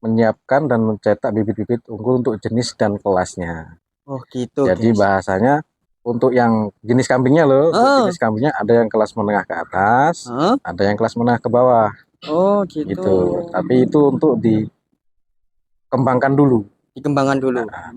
menyiapkan dan mencetak bibit-bibit unggul untuk jenis dan kelasnya. Oh gitu Jadi guys. bahasanya untuk yang jenis kambingnya loh, untuk jenis kambingnya ada yang kelas menengah ke atas, ada yang kelas menengah ke bawah. Oh gitu. Gitu. Tapi itu untuk dikembangkan dulu. Dikembangkan dulu. Nah,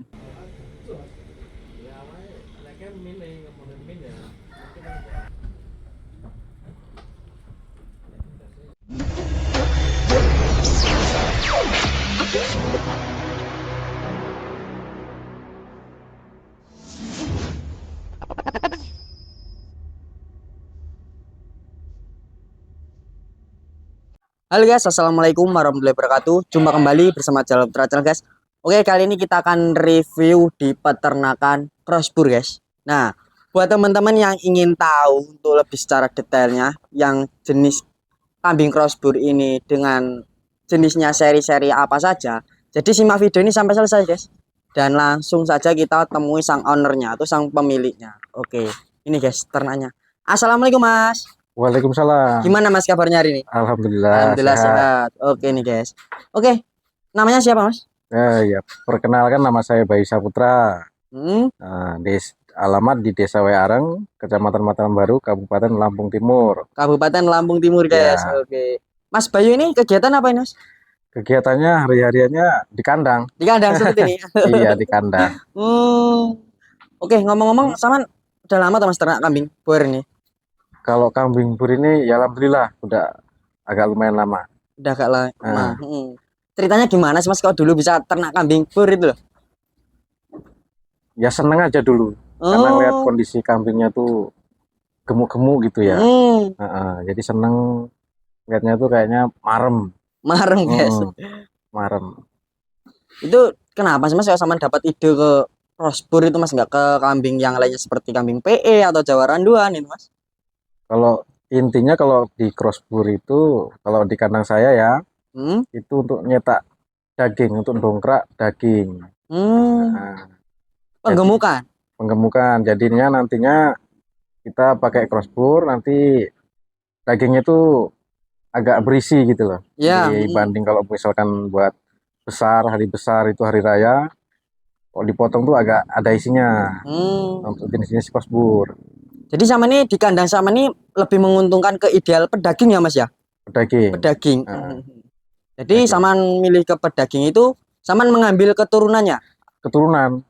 Halo guys, assalamualaikum warahmatullahi wabarakatuh. Jumpa kembali bersama Jalur Channel guys. Oke, kali ini kita akan review di peternakan crossbur guys. Nah, buat teman-teman yang ingin tahu untuk lebih secara detailnya yang jenis kambing crossbur ini dengan jenisnya seri-seri apa saja, jadi simak video ini sampai selesai guys. Dan langsung saja kita temui sang ownernya atau sang pemiliknya. Oke, ini guys ternaknya. Assalamualaikum mas. Waalaikumsalam. Gimana mas kabarnya hari ini? Alhamdulillah, Alhamdulillah sehat. Oke nih guys. Oke, namanya siapa mas? Ya, perkenalkan nama saya Bayu Saputra. Hmm. Alamat di Desa Weareng, Kecamatan Mataram Baru, Kabupaten Lampung Timur. Kabupaten Lampung Timur guys. Ya. Oke. Mas Bayu ini kegiatan apa ini mas? Kegiatannya hari-hariannya di kandang. Di kandang seperti ini. Iya, di kandang. Oke, ngomong-ngomong, sama udah lama tuh mas ternak kambing bor ini? Kalau kambing bur ini ya alhamdulillah udah agak lumayan lama. Udah agak lama. Ceritanya gimana sih mas kalau dulu bisa ternak kambing bur itu loh? Ya seneng aja dulu. Karena lihat kondisi kambingnya tuh gemuk-gemuk gitu ya. Jadi seneng lihatnya tuh kayaknya marem. Marem guys. Marem. Itu kenapa sih mas kalau sama dapat ide ke crossbur itu mas, nggak ke kambing yang lainnya seperti kambing PE atau Jawa Randuan itu mas? Kalau intinya kalau di crossbur itu, kalau di kandang saya ya, itu untuk nyetak daging, untuk dongkrak daging. Penggemukan. Penggemukan. Jadinya nantinya kita pakai crossbur, nanti dagingnya itu agak berisi gitu loh. Ya. Dibanding kalau misalkan buat besar, hari besar itu hari raya, kalau dipotong tuh agak ada isinya. Untuk jenis-jenis crossbur. Jadi sama ini di kandang sama ini lebih menguntungkan ke ideal pedaging ya mas ya? Pedaging. Jadi saman milih ke pedaging itu saman mengambil keturunannya? Keturunan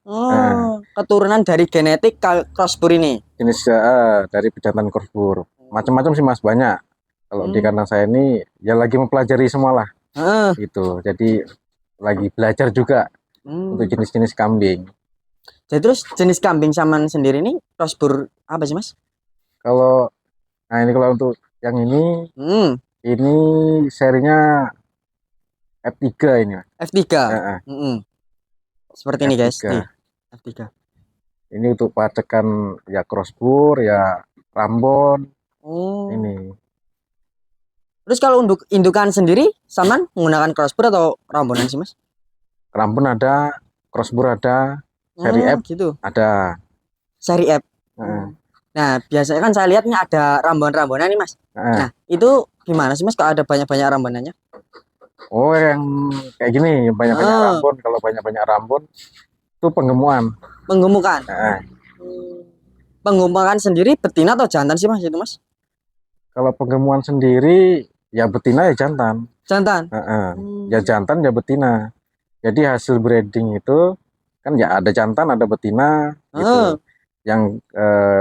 dari genetik crossbur ini? Jenis dari pejantan crossbur. Macam-macam sih mas, banyak. Kalau di kandang saya ini ya lagi mempelajari semua lah. Gitu. Jadi lagi belajar juga untuk jenis-jenis kambing. Jadi terus jenis kambing saman sendiri ini crossbur apa sih mas? Kalau ini kalau untuk yang ini serinya F3 ini. F3. Seperti ini guys. F3. Ini untuk pacekan ya crossbur ya Rambon. Ini. Terus kalau untuk indukan sendiri saman menggunakan crossbur atau Rambonan sih mas? Rambon ada, crossbur ada. Seri F gitu. Ada. Seri F. Nah, biasanya kan saya lihatnya ada rambon-rambonan nih, Mas. Nah, itu gimana sih, Mas, kalau ada banyak-banyak rambonannya? Oh, yang kayak gini, banyak-banyak rambon. Kalau banyak-banyak rambon itu penggemukan. Penggemukan. Penggemukan sendiri betina atau jantan sih, Mas, itu, Mas? Kalau penggemukan sendiri ya betina ya jantan. Jantan. Ya jantan ya betina. Jadi hasil breeding itu kan ya ada jantan ada betina gitu. Yang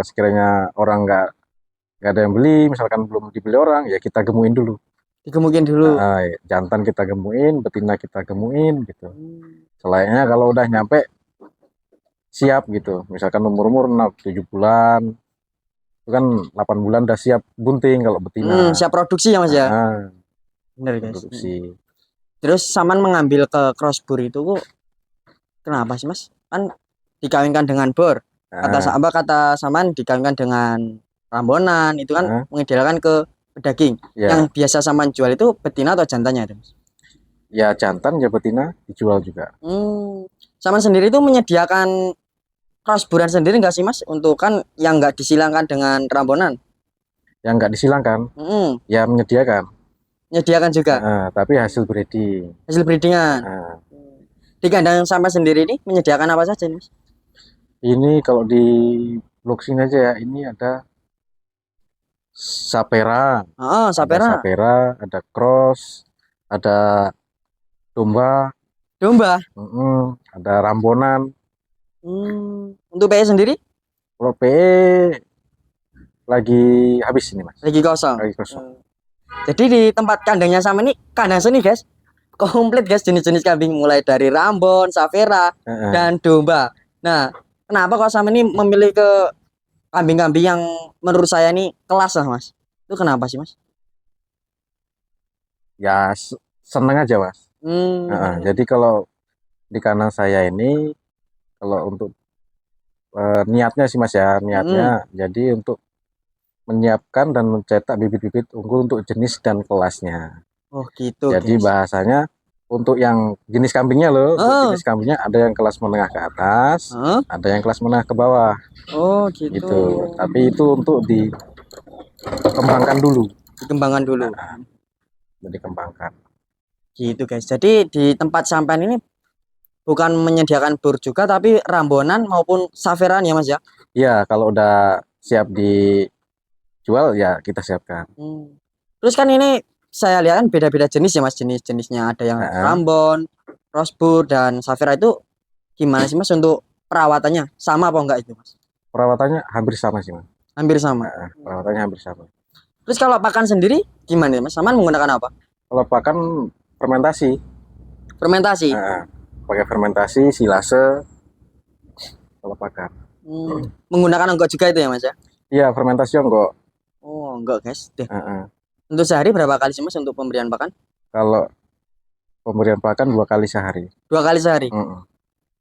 sekiranya orang nggak ada yang beli, misalkan belum dibeli orang, ya kita gemuin dulu. Digemukin dulu. Jantan kita gemuin, betina kita gemuin gitu. Selainnya kalau udah nyampe siap gitu, misalkan umur 7 bulan, itu kan 8 bulan udah siap bunting kalau betina. Siap produksi ya mas ya. Bener guys. Produksi. Terus saman mengambil ke crossbur itu kok kenapa sih mas? Kan dikawinkan dengan bor. Kata saman dikawinkan dengan rambonan itu kan mengidealkan ke pedaging. Yang biasa saman jual itu betina atau jantannya itu? Ya jantan ya betina dijual juga. Saman sendiri itu menyediakan crossburan sendiri nggak sih mas? Untuk kan yang nggak disilangkan dengan rambonan? Yang nggak disilangkan? Ya menyediakan. Menyediakan juga Tapi hasil breeding. hasil breedingan. Nah, Di kandang sampai sendiri ini menyediakan apa saja nih, Mas? ini kalau di blok sini aja ya, ini ada sapera, Oh, sapera. ada cross, ada domba, Domba. ada rambonan. Untuk PE sendiri Kalau PE lagi habis ini mas, lagi kosong. lagi kosong. Jadi di tempat kandangnya sama ini kandang seni guys. Komplit guys jenis-jenis kambing mulai dari Rambon, Savera, dan domba. Nah, kenapa kok sama ini memilih ke kambing-kambing yang menurut saya ini kelas lah mas? Itu kenapa sih mas? Ya seneng aja mas. Jadi kalau di kanan saya ini, kalau untuk niatnya sih mas ya, niatnya jadi untuk menyiapkan dan mencetak bibit-bibit unggul untuk jenis dan kelasnya. Oh gitu. Jadi guys, bahasanya untuk yang jenis kambingnya loh, untuk jenis kambingnya ada yang kelas menengah ke atas, ada yang kelas menengah ke bawah. Oh gitu. Gitu. Tapi itu untuk dikembangkan dulu. Dikembangkan dulu. Dikembangkan. Gitu guys. Jadi di tempat sampean ini bukan menyediakan bur juga, tapi rambonan maupun saveran ya mas ya? Iya, kalau udah siap dijual ya kita siapkan. Terus kan ini saya lihat kan beda-beda jenis ya mas, jenis-jenisnya ada yang rambon, rosbur dan savera. Itu gimana sih mas untuk perawatannya? Sama apa enggak itu mas? Perawatannya hampir sama sih mas. Hampir sama. Perawatannya hampir sama. Terus kalau pakan sendiri gimana mas? Saman menggunakan apa? Kalau pakan fermentasi. Fermentasi. Pakai fermentasi, silase. Kalau pakan. Menggunakan enggak juga itu ya mas ya? Iya, fermentasi enggak. Oh enggak guys. Untuk sehari berapa kali sih mas untuk pemberian pakan? Kalau pemberian pakan 2 kali sehari. 2 kali sehari.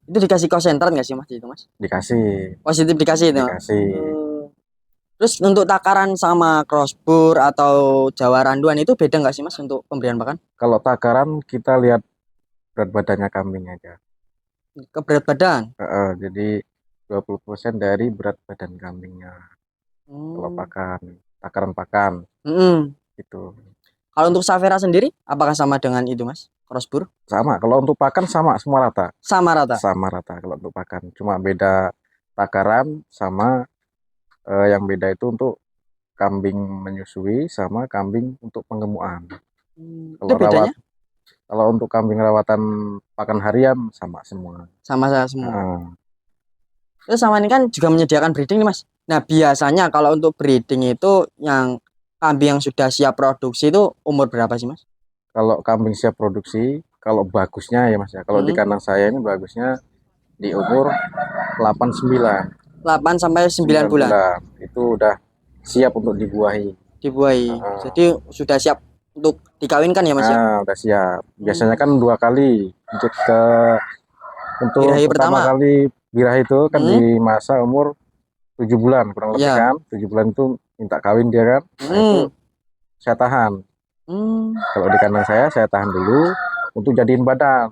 Itu dikasih konsentrat nggak sih mas itu mas? Dikasih. Positif dikasih itu. Dikasih. Terus untuk takaran sama crossbur atau Jawa Randuan itu beda nggak sih mas untuk pemberian pakan? Kalau takaran kita lihat berat badannya kambing aja. Ke berat badan? Jadi 20% dari berat badan kambingnya. Kalau pakan, takaran pakan. Gitu. Kalau untuk savera sendiri, apakah sama dengan itu mas? Crossbur? Sama. Kalau untuk pakan sama, semua rata. Sama rata? Sama rata kalau untuk pakan. Cuma beda takaran sama yang beda itu untuk kambing menyusui sama kambing untuk penggemukan. Itu bedanya? Kalau untuk kambing rawatan pakan harian sama semua. Sama semua. Terus sama ini kan juga menyediakan breeding nih mas. Nah biasanya kalau untuk breeding itu yang kambing yang sudah siap produksi itu umur berapa sih mas? Kalau kambing siap produksi, kalau bagusnya ya mas ya. Kalau di kandang saya ini bagusnya di umur 8 sampai 9 bulan. Itu udah siap untuk dibuahi. Jadi sudah siap untuk dikawinkan ya mas ya? Udah siap. Biasanya kan 2 kali untuk birahi pertama kali birahi itu kan di masa umur 7 bulan kurang lebih kan. 7 bulan itu minta kawin dia kan. Nah, itu saya tahan. Kalau di kandang saya tahan dulu untuk jadiin badan.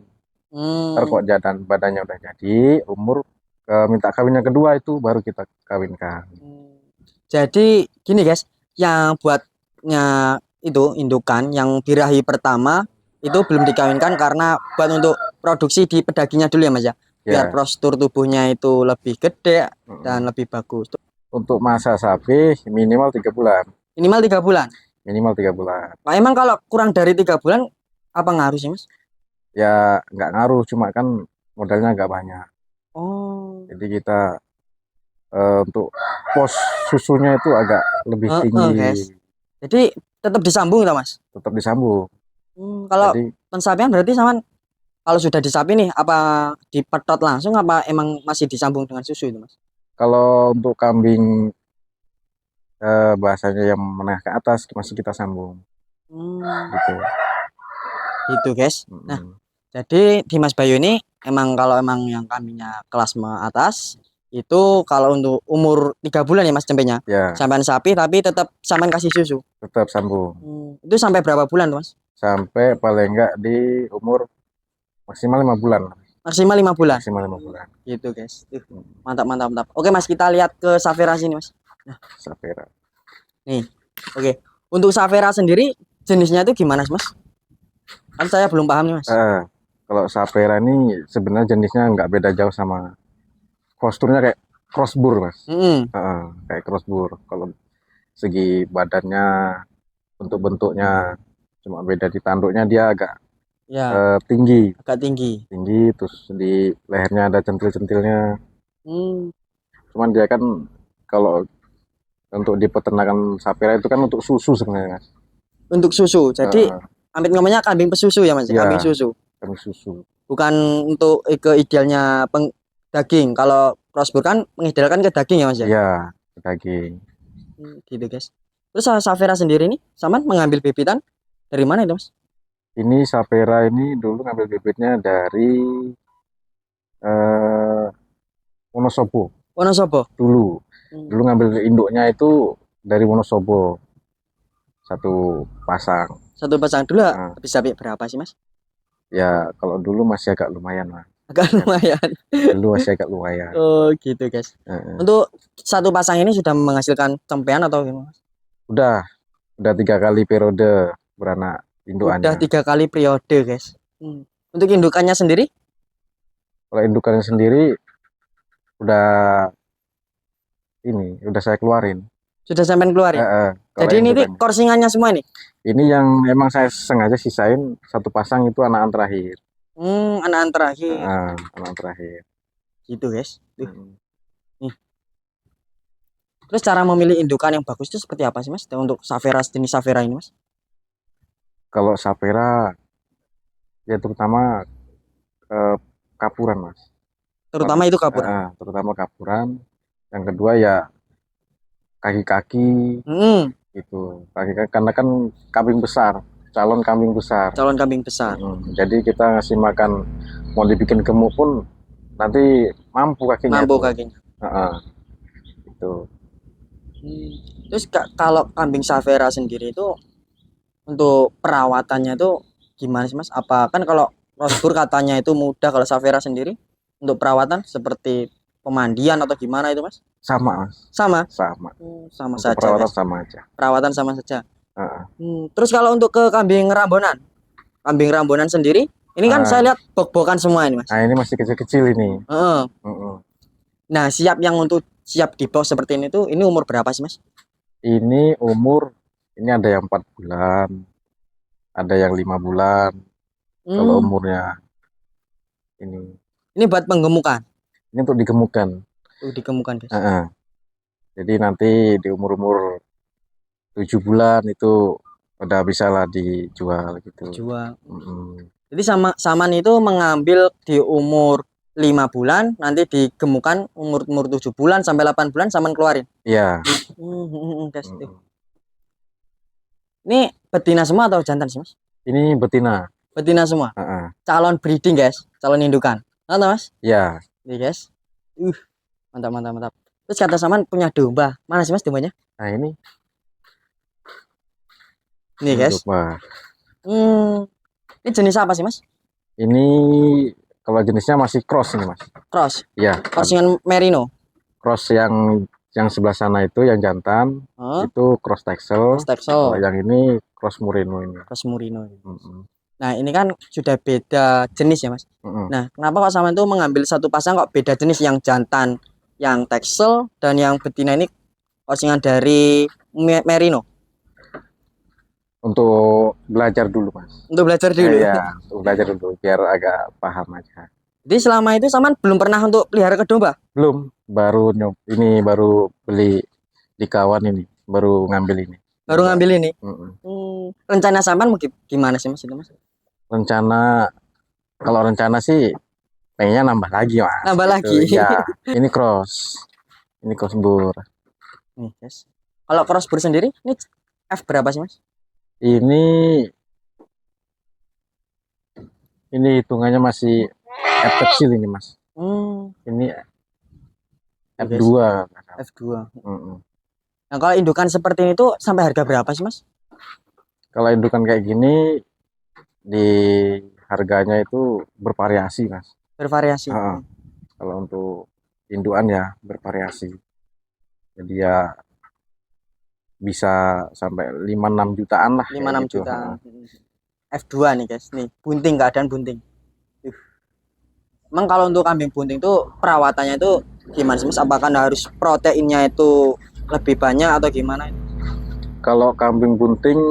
Ntar kok badannya udah jadi, umur minta kawinnya kedua itu baru kita kawinkan. Jadi gini guys, yang buatnya itu indukan yang birahi pertama itu belum dikawinkan karena buat untuk produksi di pedaginya dulu ya mas ya, biar postur tubuhnya itu lebih gede dan lebih bagus. Untuk masa sapi minimal 3 bulan. Minimal 3 bulan. Minimal 3 bulan. Nah, emang kalau kurang dari 3 bulan apa ngaruh sih mas? Ya nggak ngaruh, cuma kan modalnya nggak banyak. Jadi kita untuk pos susunya itu agak lebih tinggi. Guys. Jadi tetap disambung ya mas? Tetap disambung. Kalau pensapian berarti sama kalau sudah disapi nih apa dipetot langsung apa emang masih disambung dengan susu itu mas? Kalau untuk kambing bahasanya yang menengah ke atas masih kita sambung. Gitu. Itu guys. Nah, jadi di Mas Bayu ini emang kalau emang yang kambingnya kelas atas itu kalau untuk umur 3 bulan ya mas tempenya. Sampai sapi tapi tetap sampai kasih susu. Tetap sambung. Itu sampai berapa bulan mas? Sampai paling enggak di umur maksimal 5 bulan. Maksimal 5 bulan. Maksimal 5 bulan. Gitu guys. Mantap. Oke mas, kita lihat ke savera sini mas. Nah, savera. Nih. Oke. Untuk savera sendiri jenisnya itu gimana sih, Mas? Kan saya belum paham nih, Mas. Kalau Sapera ini sebenarnya jenisnya nggak beda jauh sama posturnya kayak crossbur mas. Mm-mm. Kayak crossbur. Kalau segi badannya, untuk bentuknya cuma beda di tanduknya dia agak Ya, tinggi, agak tinggi. terus di lehernya ada centil-centilnya. Hmm. Cuman dia kan kalau untuk di peternakan Sapera itu kan untuk susu sebenarnya mas. Untuk susu. Jadi Uh, Amit ngomongnya kambing pesusu ya, Mas? Kambing ya, susu. kan susu. Bukan untuk ke idealnya daging. Kalau crossbur kan mengidealkan ke daging ya, Mas ya? Iya, daging. Gitu, guys. Terus Safera sendiri nih, Saman mengambil bibitan dari mana itu, Mas? Ini Sapera ini dulu ngambil bibitnya dari eh, Wonosobo Wonosobo. dulu. Hmm. Dulu ngambil induknya itu dari Wonosobo satu pasang. Satu pasang dulu Nah, bisa berapa sih, Mas? ya kalau dulu masih agak lumayan lah. Agak lumayan. Dulu masih agak lumayan. Oh, gitu, guys. Heeh. Untuk satu pasang ini sudah menghasilkan cempean atau gimana, Mas? Udah, udah 3 kali periode beranak Udah indukannya. 3 kali periode, guys. Untuk indukannya sendiri, Kalau indukannya sendiri udah udah saya keluarin. sudah sampai keluarin. Kalau Jadi ini indukannya. korsingannya semua ini. Ini yang emang saya sengaja sisain satu pasang itu anakan terakhir. Anak terakhir. Anakan terakhir. Gitu, guys. Mm. Nih. Terus cara memilih indukan yang bagus itu seperti apa sih, Mas? Untuk Safera jenis Safera ini, Mas? Kalau Sapera ya terutama eh, kapuran mas. Terutama itu kapuran. Terutama kapuran. Yang kedua ya kaki-kaki Hmm, gitu. Kaki-kaki karena kan kambing besar, calon kambing besar. calon kambing besar. Jadi kita ngasih makan mau dibikin gemuk pun nanti mampu kakinya Mampu itu. kakinya. Gitu. Terus kalau kambing Safera sendiri itu untuk perawatannya itu gimana sih, Mas? Apa kan kalau Rosbur katanya itu mudah, kalau Safera sendiri untuk perawatan seperti pemandian atau gimana itu, Mas? Sama mas. Sama. Sama. Sama Untuk saja, perawatan guys. sama aja. Perawatan sama saja. Uh, Terus kalau untuk ke kambing Rambonan sendiri, ini kan saya lihat bok-bokan semua ini, Mas. Nah ini masih kecil-kecil ini. Nah, siap di box seperti ini tuh, ini umur berapa sih, Mas? Ini ada yang 4 bulan, ada yang 5 bulan. Kalau umurnya ini buat penggemukan. ini untuk digemukkan. Digemukkan, guys. Jadi nanti di umur 7 bulan itu udah bisa lah dijual gitu. Dijual. Jadi Saman itu mengambil di umur 5 bulan, nanti digemukan umur 7 bulan sampai 8 bulan Saman keluarin. Iya. Guys. Ini betina semua atau jantan sih, Mas? Ini betina. Betina semua. Calon breeding, guys. Calon indukan. Mantap, Mas? Iya. Nih, guys. Mantap. Terus kata Saman punya domba. Mana sih, Mas, dombanya? Nah, ini. Nih, guys. Domba. Ini jenis apa sih, Mas? Ini kalau jenisnya masih cross ini, Mas. Cross. Iya. Crossingan merino. Cross yang sebelah sana itu yang jantan, itu cross Texel. Kalau yang ini cross Murino ini. Cross Murino. Nah, ini kan sudah beda jenis ya, Mas. Nah, kenapa Pak Saman itu mengambil satu pasang kok beda jenis, yang jantan yang Texel dan yang betina ini crossingan dari merino? Untuk belajar dulu, Mas. Untuk belajar dulu. Iya, untuk belajar dulu biar agak paham aja. Jadi selama itu Saman belum pernah untuk pelihara ke domba? Belum, baru beli di kawan ini, baru ngambil ini. Baru ngambil ini. Rencana Saman gimana sih, Mas, itu, Mas? Kalau rencana sih pengennya nambah lagi, Mas. Nambah gitu. lagi. Ya, ini cross bur. Nih, guys. Kalau cross bur sendiri, ini F berapa sih, Mas? Ini hitungannya masih F kecil ini, Mas. Ini F2. F2. Nah, kalau indukan seperti ini tuh sampai harga berapa sih, Mas? Kalau indukan kayak gini di harganya itu bervariasi, Mas. Bervariasi. Kalau untuk indukan ya bervariasi. Jadi ya bisa sampai 5-6 jutaan lah 5-6 gitu. juta. F2 nih guys, nih bunting, keadaan bunting. Emang kalau untuk kambing bunting itu perawatannya itu gimana sih Mas? Apakah harus proteinnya itu lebih banyak atau gimana? Kalau kambing bunting,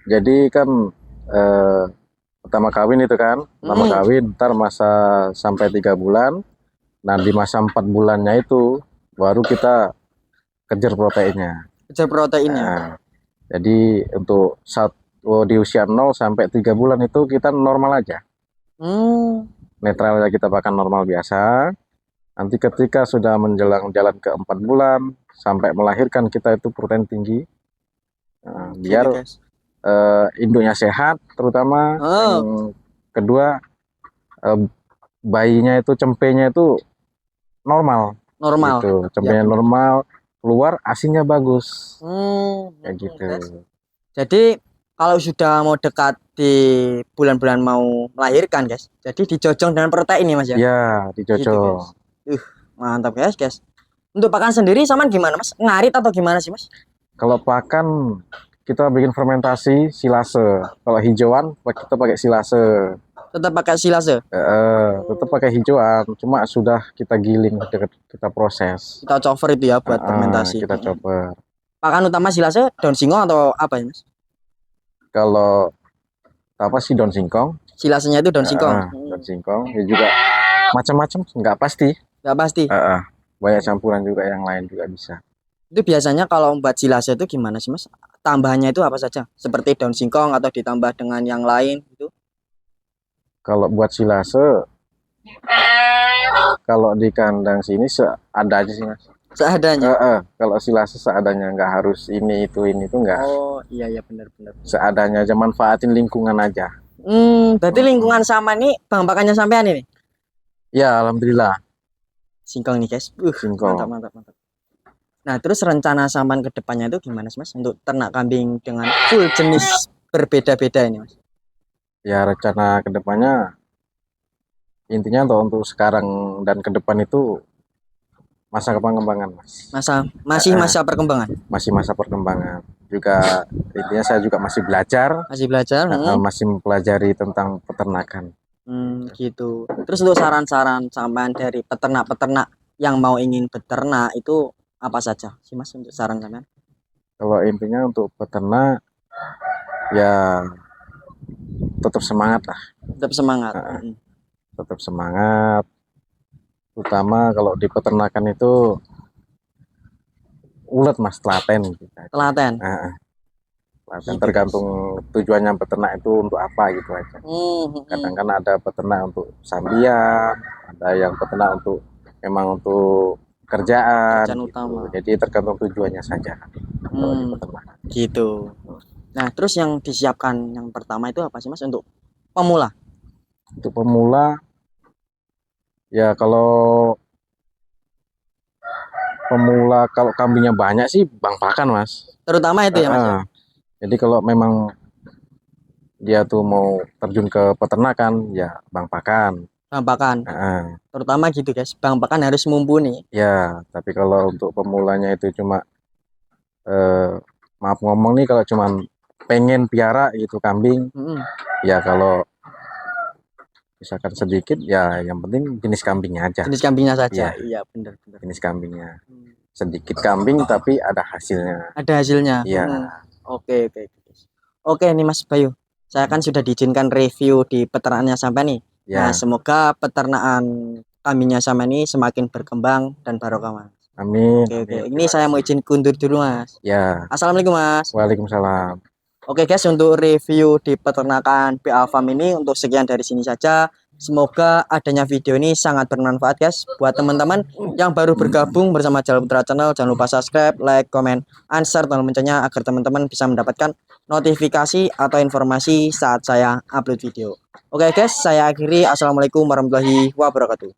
jadi kan pertama kawin itu kan, pertama kawin, ntar masa sampai 3 bulan. Nah di masa 4 bulannya itu baru kita kejar proteinnya. Kejar proteinnya. Nah, jadi untuk di usia 0 sampai 3 bulan itu kita normal aja. Netral aja, kita pakan normal biasa. Nanti ketika sudah menjelang jalan ke 4 bulan sampai melahirkan, kita itu protein tinggi. Nah, biar induknya sehat, terutama yang kedua bayinya itu cempenya itu normal gitu. Cempenya normal, keluar asinya bagus kayak gitu. Jadi kalau sudah mau dekat di bulan-bulan mau melahirkan guys, jadi dicocok dengan protein nih Mas ya? Iya, dicocok gitu, mantap guys. Untuk pakan sendiri sama gimana Mas? Ngarit atau gimana sih Mas? Kalau pakan kita bikin fermentasi silase. Kalau hijauan kita pakai silase. Tetap pakai silase? Tetap pakai hijauan, cuma sudah kita giling, kita proses. Kita chopper itu ya buat fermentasi. Kita chopper. Pakan utama silase daun singkong atau apa ya Mas? Kalau apa sih daun singkong? Silasenya itu daun singkong. Daun singkong ya juga macam-macam, nggak pasti. Nggak pasti. Banyak campuran juga, yang lain juga bisa. Itu biasanya kalau buat silase itu gimana sih Mas? Tambahannya itu apa saja? Seperti daun singkong atau ditambah dengan yang lain gitu? Kalau buat silase, kalau di kandang sini ada aja sih Mas. Seadanya? Kalau silase seadanya, nggak harus ini itu nggak. Oh iya benar. Seadanya aja, manfaatin lingkungan aja. Berarti lingkungan sama nih bang pakannya sampean ini? Ya alhamdulillah. Singkong nih guys. Singkong. Mantap. Nah terus rencana sampean ke depannya itu gimana sih Mas? Untuk ternak kambing dengan full jenis berbeda-beda ini Mas? Ya rencana kedepannya intinya untuk sekarang dan ke depan itu masa pengembangan Mas. Masih masa perkembangan? Masih masa perkembangan. Juga intinya saya juga masih belajar. Masih mempelajari tentang peternakan. Gitu. Terus untuk saran-saran sampean dari peternak-peternak yang mau ingin beternak itu apa saja sih Mas untuk saran sampean? Kalau intinya untuk peternak ya tetap semangat lah. Tetap semangat. Tetap semangat. Terutama kalau di peternakan itu ulet Mas, telaten gitu. Telaten. Tergantung tujuannya peternak itu untuk apa gitu aja. Kadang kan ada peternak untuk sambian, ada yang peternak untuk memang untuk kerjaan gitu. Utama. Jadi tergantung tujuannya saja kalau di peternak. Gitu. Nah terus yang disiapkan yang pertama itu apa sih Mas untuk pemula? Untuk pemula ya kalau kambingnya banyak sih bang pakan Mas. Terutama itu ya Mas. Jadi kalau memang dia tuh mau terjun ke peternakan ya bang pakan. Terutama gitu guys, bang pakan harus mumpuni. Ya, tapi kalau untuk pemulanya itu cuma maaf ngomong nih, kalau cuma pengen piara gitu kambing, ya kalau misalkan sedikit ya yang penting jenis kambingnya aja. Jenis kambingnya saja. Iya benar. Jenis kambingnya. Sedikit kambing tapi ada hasilnya. Ada hasilnya. Iya. Oke nih Mas Bayu, saya kan sudah diizinkan review di peternaknya sampai nih. Nah semoga peternakan kambingnya sama ini semakin berkembang dan barokah Mas. Amin. Oke. Ini saya mau izin kundur dulu Mas. Ya. Assalamualaikum Mas. Waalaikumsalam. Oke guys, untuk review di peternakan BA Farm ini untuk sekian dari sini saja. Semoga adanya video ini sangat bermanfaat guys buat teman-teman yang baru bergabung bersama Jalur Putra Channel. Jangan lupa subscribe, like, comment, and share loncengnya agar teman-teman bisa mendapatkan notifikasi atau informasi saat saya upload video. Oke guys, saya akhiri. Assalamualaikum warahmatullahi wabarakatuh.